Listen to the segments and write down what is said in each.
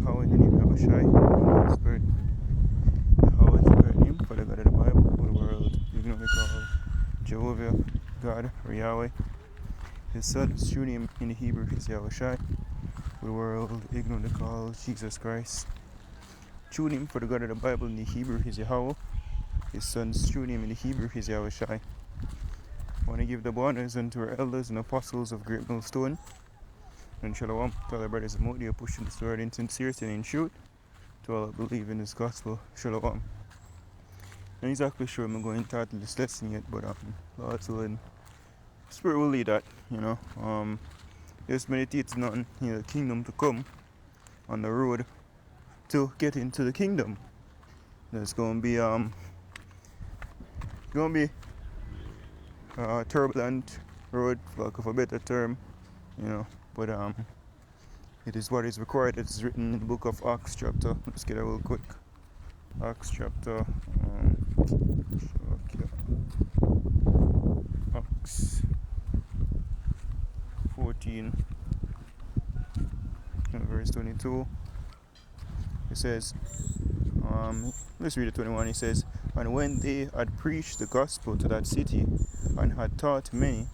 Yahweh in the name of Yahushai, Holy Spirit. Yahweh is a great name for the God of the Bible, for the world. You can only call Jehovah, God, or Yahweh. His son's true name in the Hebrew is Yahushai. For the world, ignorantly call Jesus Christ. True name for the God of the Bible in the Hebrew is Yahweh. His son's true name in the Hebrew is Yahushai. I want to give the honors unto our elders and apostles of Great Millstone. And shalom to all our brothers and Modi pushing this word in sincerity and in truth. To all who believe in this gospel, shalom. Not exactly sure I'm going to title this lesson yet, but Lord's willing, Spirit will lead that, Just meditating on the kingdom to come, on the road to get into the kingdom. There's going to be a turbulent road, for lack of a better term, but it is what is required. It's written in the book of Acts chapter. Let's get it real quick. Acts chapter Acts 14 verse 22. It says, let's read it 21. It says, and when they had preached the gospel to that city and had taught many,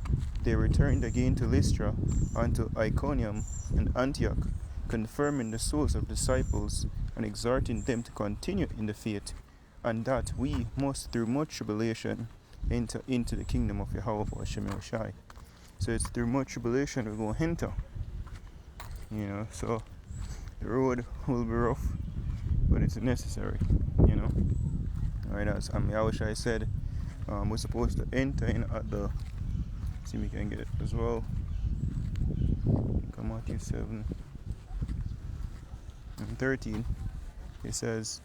they returned again to Lystra and to Iconium and Antioch, confirming the souls of disciples and exhorting them to continue in the faith, and that we must through much tribulation enter into the kingdom of Yahweh Hashem Yahushai. So it's through much tribulation we're going to enter. So the road will be rough, but it's necessary. Alright, as Yahushai said, we're supposed to enter in at the, see if we can get it as well. Matthew 7 and 13. It says,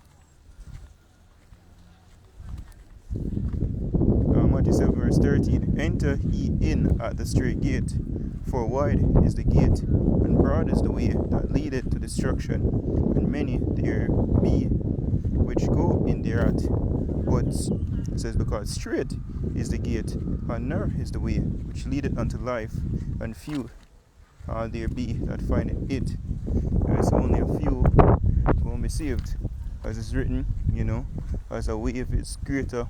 Matthew 7 verse 13, enter ye in at the straight gate, for wide is the gate, and broad is the way that leadeth to destruction, and many there be which go in thereat. But it says, because straight is the gate, and narrow is the way which leadeth unto life, and few there be that find it. There's only a few who will be saved, as it's written, as a wave is greater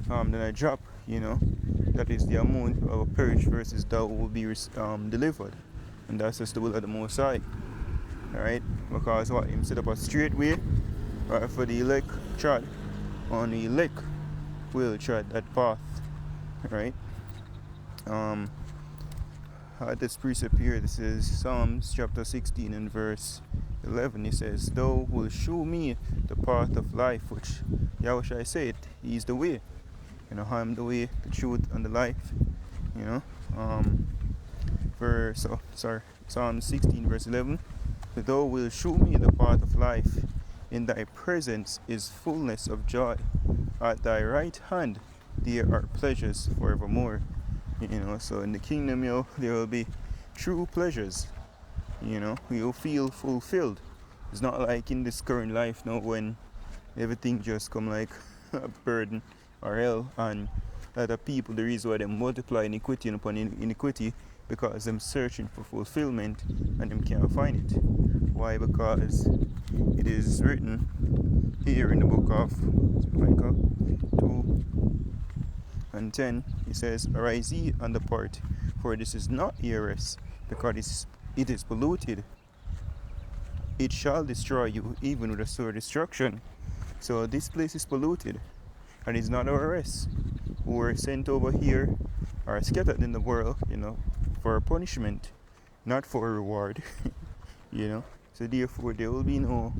than a drop, that is the amount of a perish versus that will be delivered, and that's just the will of the Most High. Alright, because what him set up a straight way for the elect trod, on the elect will tread that path. Right? This precept here, this is Psalms chapter 16 and verse 11. It says, thou wilt show me the path of life, which Yahushua said, he is the way. I am the way, the truth, and the life. Psalm 16 verse 11. Thou wilt show me the path of life. In thy presence is fullness of joy. At thy right hand there are pleasures forevermore. So in the kingdom, there will be true pleasures. You'll feel fulfilled. It's not like in this current life now when everything just come like a burden or hell, and other people, the reason why they multiply iniquity upon iniquity, because them searching for fulfillment and them can't find it. Why? Because it is written here in the book of Micah 2 and 10, it says, arise ye and depart, for this is not your rest, because it is polluted. It shall destroy you, even with a sore destruction. So this place is polluted, and it's not our rest. Who were sent over here are scattered in the world, for a punishment, not for a reward. So therefore there will be no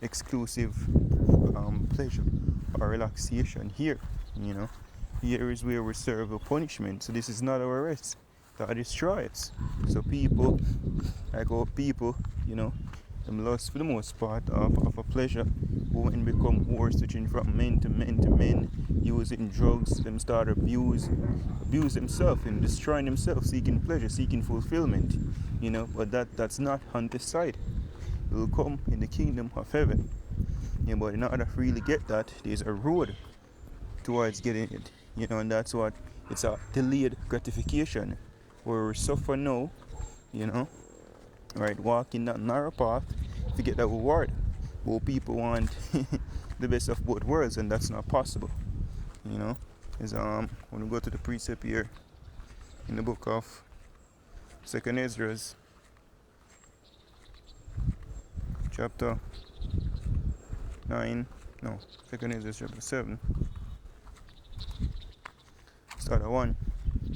exclusive pleasure or relaxation here. Here is where we serve a punishment. So this is not our rest. That destroys. So people, them lust for the most part of a pleasure, women become whores, switching from men to men to men, using drugs, them start abuse themselves and destroying themselves, seeking pleasure, seeking fulfillment. But that's not on this side. It will come in the kingdom of heaven. But in order to really get that, there's a road towards getting it. And that's what it's a delayed gratification, where we suffer now, right, walking that narrow path, to get that reward. But people want the best of both worlds, and that's not possible. You know, is when we go to the precept here in the book of Second Ezra, chapter 9, no, Second Ezra chapter 7, start at 1.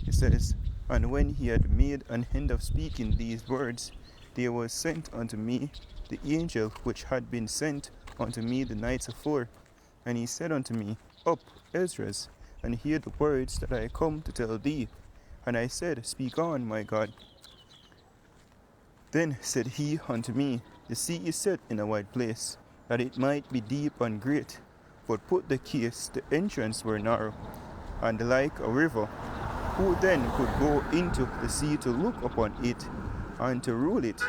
It says, "And when he had made an end of speaking these words, there was sent unto me the angel which had been sent unto me the nights afore. And he said unto me, Up, Esdras, and hear the words that I come to tell thee. And I said, Speak on, my God. Then said he unto me, The sea is set in a wide place, that it might be deep and great. But put the case, the entrance were narrow, and like a river. Who then could go into the sea to look upon it, and to rule it?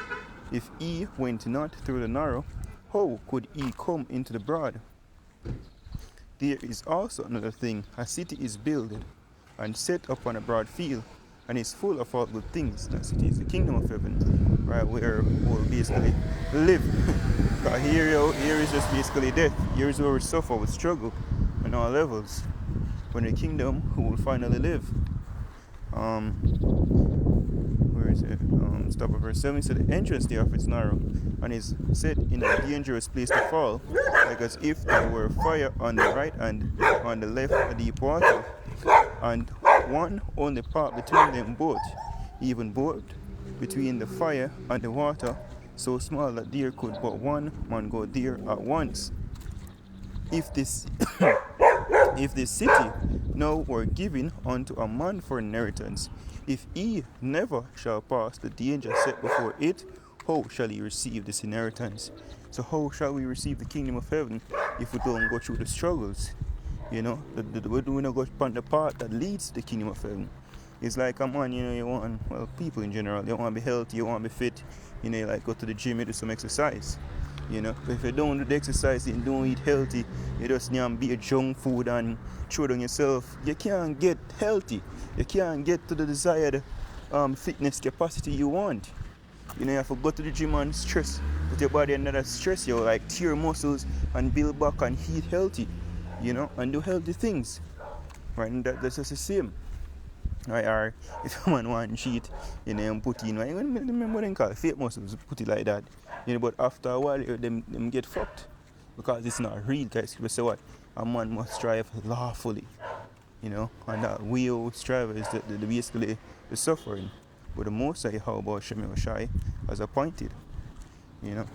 If he went not through the narrow, how could he come into the broad? There is also another thing. A city is builded and set upon a broad field, and is full of all good things. That city is the kingdom of heaven, right, where we'll basically live. Here is just basically death. Here is where we suffer, we struggle on all levels. When the kingdom, we will finally live. Where is it? Stop at verse 7. So the entrance thereof is narrow, and is set in a dangerous place to fall, like as if there were fire on the right and on the left a deep water, and one only part between them both, even both between the fire and the water, so small that there could but one man go there at once. If this if this city now were given unto a man for inheritance, if he never shall pass the danger set before it, how shall he receive this inheritance? So how shall we receive the kingdom of heaven if we don't go through the struggles? You know, we don't go upon the path that leads to the kingdom of heaven. It's like a man, you want, well, people in general, they want to be healthy, you want to be fit, you like go to the gym, you do some exercise. But if you don't do the exercise and don't eat healthy, you just be a junk food and throw it on yourself, you can't get healthy. You can't get to the desired fitness capacity you want. You have to go to the gym and stress, put your body under that stress, like tear muscles and build back and eat healthy, and do healthy things. Right, and that's just the same. Right, or if a man want to cheat, and put in, remember what they call fake muscles, put it like that. But after a while, them get fucked because it's not real. Guys, people say what? A man must strive lawfully, and that we all strive is basically the suffering. But the most I how about Shemi Oshai as appointed,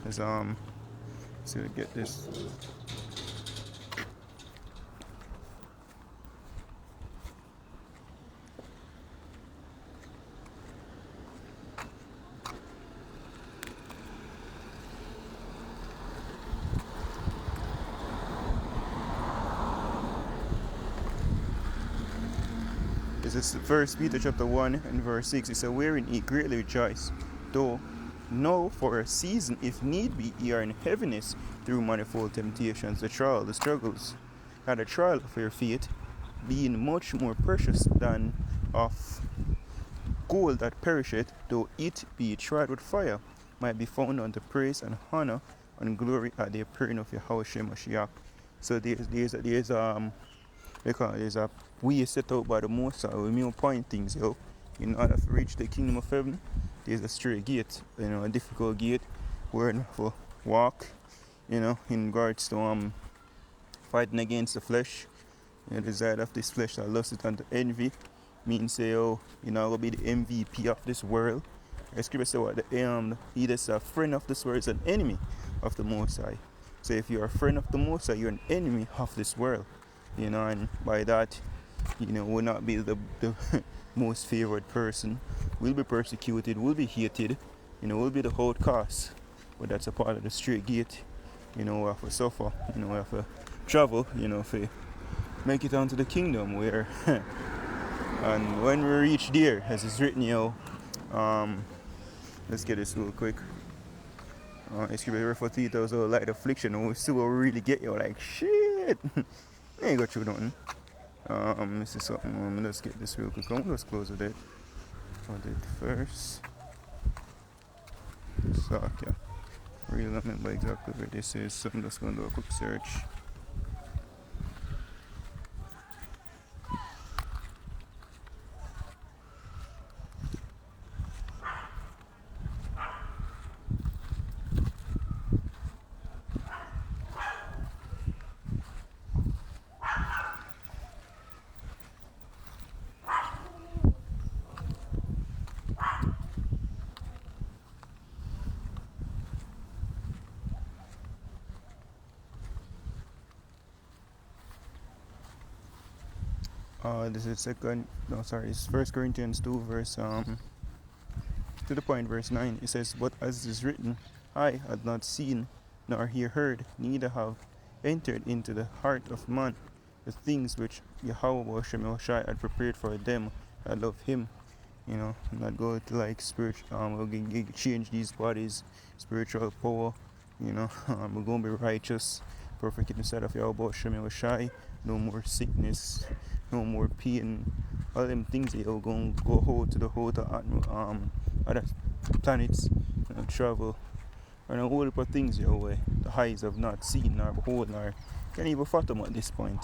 as so we get this. This is 1 Peter chapter 1 and verse 6. It says, Wherein ye greatly rejoice, though now for a season, if need be, ye are in heaviness through manifold temptations, the trial, the struggles, and the trial of your faith, being much more precious than of gold that perisheth, though it be tried with fire, might be found unto praise and honor and glory at the appearing of Yahushua Mashiach. So there's a way set out by the Most High. We may point things out. In order to reach the kingdom of heaven, there's a straight gate, a difficult gate where you have to walk, in regards to fighting against the flesh, the desire of this flesh that lusts unto envy. Means say, you're not gonna be the MVP of this world. The scripture say what he that's a friend of this world is an enemy of the Most High. So if you're a friend of the Most High, you're an enemy of this world. And by that, will not be the most favored person, will be persecuted, will be hated, will be the outcast. But that's a part of the straight gate. We have to suffer, we have to travel, to make it onto the kingdom where, and when we reach there, as it's written, let's get this real quick. It's going to be referred to it as a light affliction, and we still will really get you like, shit. I ain't got through nothing. This is something. Let's get this real quick. I'm going to close with it. I'll do it first. So, okay. Really don't remember exactly where this is, so I'm just going to do a quick search. This is it's First Corinthians 2 verse to the point verse 9. It says, "But as it is written, I had not seen, nor he heard, neither have entered into the heart of man the things which Yahweh Shai had prepared for them that love him." You know, not go to like spiritual, we're going to change these bodies, spiritual power, you know, we're going to be righteous, perfect in the sight of Yahweh Shai, no more sickness, no more pain, all them things that you're going to go hold to the whole other planets, travel, and a whole heap of things your way. The eyes have not seen nor behold nor can't even fathom at this point.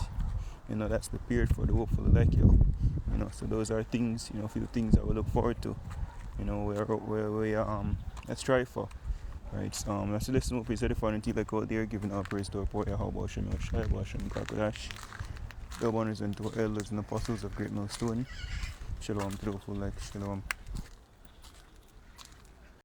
You know, that's prepared for the hopeful like you. You know, so those are things, you know, few things that we look forward to. You know, where we let's strive for. Right. Let's listen up is edifying until like out there giving our praise to our poet, how about Shem Shai, Hashem Kakadash. The honors and to elders and apostles of Great Millstone. Shalom to the full like Shalom.